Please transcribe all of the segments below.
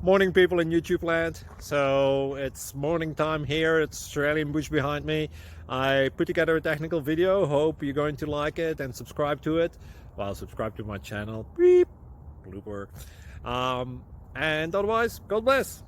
Morning, people in YouTube land. So it's morning time here. It's Australian bush behind me. I put together a technical video. Hope you're going to like it and subscribe to it. Well, subscribe to my channel. Beep. Blooper. And otherwise, God bless.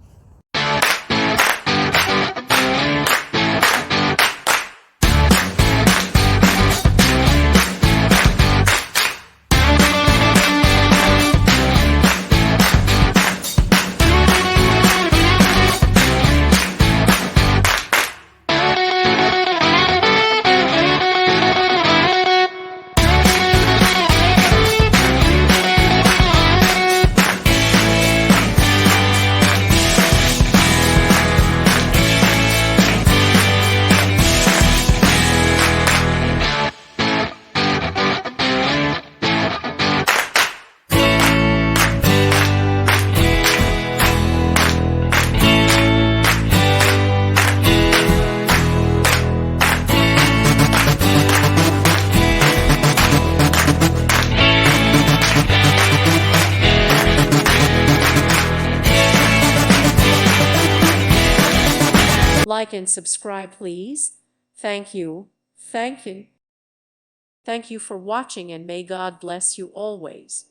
Like and subscribe, please. Thank you. Thank you. Thank you for watching, and may God bless you always.